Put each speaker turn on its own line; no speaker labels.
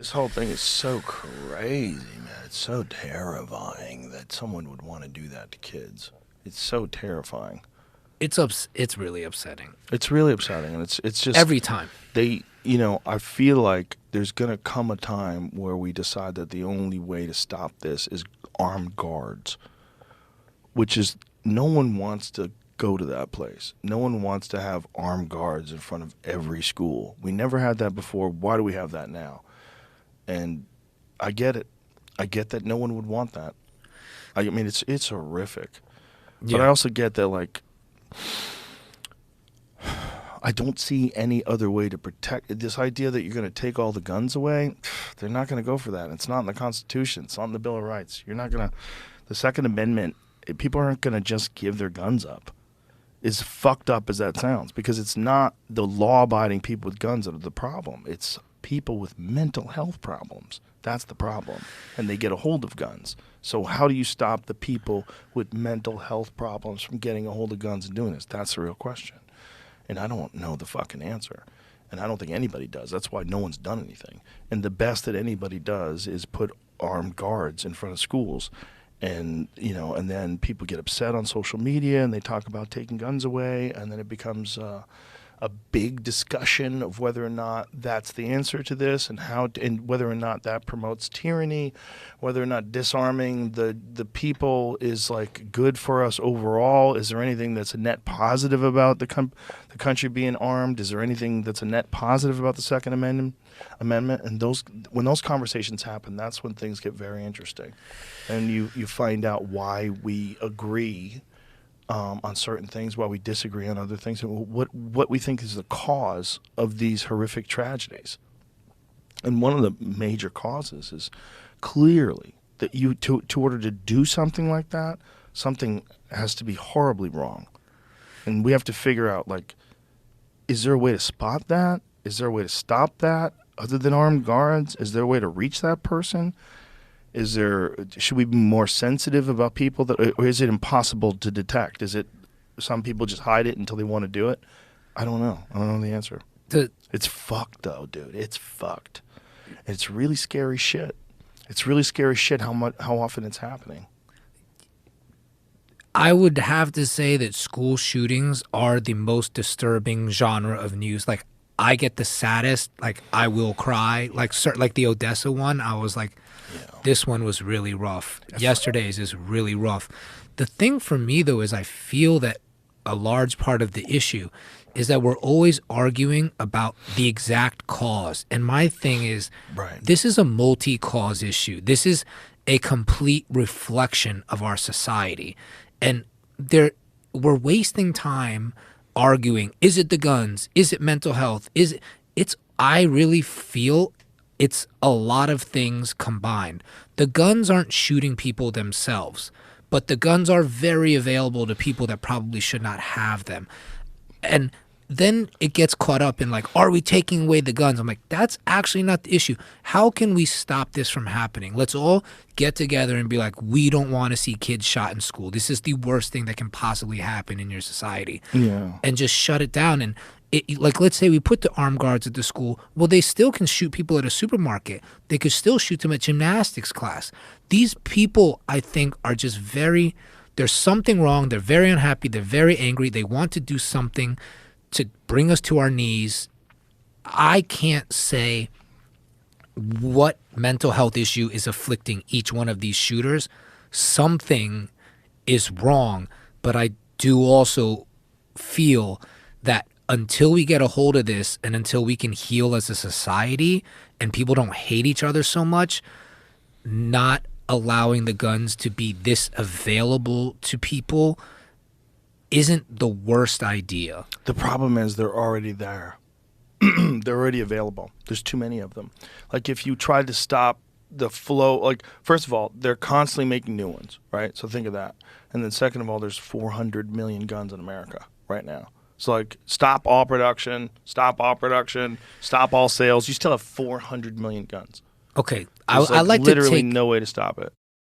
This whole thing is so crazy, man. It's so terrifying that someone would want to do that to kids. It's so terrifying.
It's really upsetting
It's really upsetting, and it's just
every time.
I feel like there's gonna come a time where we decide that the only way to stop this is armed guards, which is no one wants to go to that place. No one wants to have armed guards in front of every school. We never had that before. Why do we have that now? And I get it. I get that no one would want that. I mean, it's horrific. But
Yeah.
I also get that, like, I don't see any other way to protect this idea that you're going to take all the guns away. They're not going to go for that. It's not in the Constitution. It's not in the Bill of Rights. You're not going to. The Second Amendment, people aren't going to just give their guns up. As fucked up as that sounds, because it's not the law-abiding people with guns that are the problem. It's people with mental health problems. That's the problem. And they get a hold of guns. So how do you stop the people with mental health problems from getting a hold of guns and doing this? That's the real question. And I don't know the fucking answer. And I don't think anybody does. That's why no one's done anything. And the best that anybody does is put armed guards in front of schools. And, and then people get upset on social media and they talk about taking guns away. And then it becomes a big discussion of whether or not that's the answer to this, and whether or not that promotes tyranny, whether or not disarming the people is like good for us overall. Is there anything that's a net positive about the country being armed? Is there anything that's a net positive about the Second Amendment? And when those conversations happen, that's when things get very interesting, and you find out why we agree on certain things, while we disagree on other things, and what we think is the cause of these horrific tragedies. And one of the major causes is clearly that to order to do something like that, something has to be horribly wrong. And we have to figure out, like, is there a way to spot that? Is there a way to stop that other than armed guards? Is there a way to reach that person? Should we be more sensitive about people or is it impossible to detect? Is it some people just hide it until they want to do it? I don't know. I don't know the answer. It's fucked though, dude. It's fucked. It's really scary shit. It's really scary shit how often it's happening.
I would have to say that school shootings are the most disturbing genre of news. Like, I get the saddest, like, I will cry. Like the Odessa one, I was like, this one was really rough. Yesterday's is really rough. The thing for me, though, is I feel that a large part of the issue is that we're always arguing about the exact cause. And my thing is, This is a multi-cause issue. This is a complete reflection of our society. And we're wasting time arguing, is it the guns? Is it mental health? I really feel it's a lot of things combined. The guns aren't shooting people themselves, but the guns are very available to people that probably should not have them. And then it gets caught up in, like, are we taking away the guns? I'm like, that's actually not the issue. How can we stop this from happening? Let's all get together and be like, we don't want to see kids shot in school. This is the worst thing that can possibly happen in your society.
Yeah.
And just shut it down. And like, let's say we put the armed guards at the school. Well, they still can shoot people at a supermarket. They could still shoot them at gymnastics class. These people, I think, are just there's something wrong. They're very unhappy. They're very angry. They want to do something to bring us to our knees. I can't say what mental health issue is afflicting each one of these shooters. Something is wrong, but I do also feel that until we get a hold of this and until we can heal as a society and people don't hate each other so much, not allowing the guns to be this available to people isn't the worst idea.
The problem is they're already there. They're already available. There's too many of them. Like, if you try to stop the flow, like, first of all, they're constantly making new ones, right? So think of that. And then second of all, there's 400 million guns in America right now. So, like, stop all production, stop all sales. You still have 400 million guns.
Okay,
There's
I like
literally
to take
no way to stop it.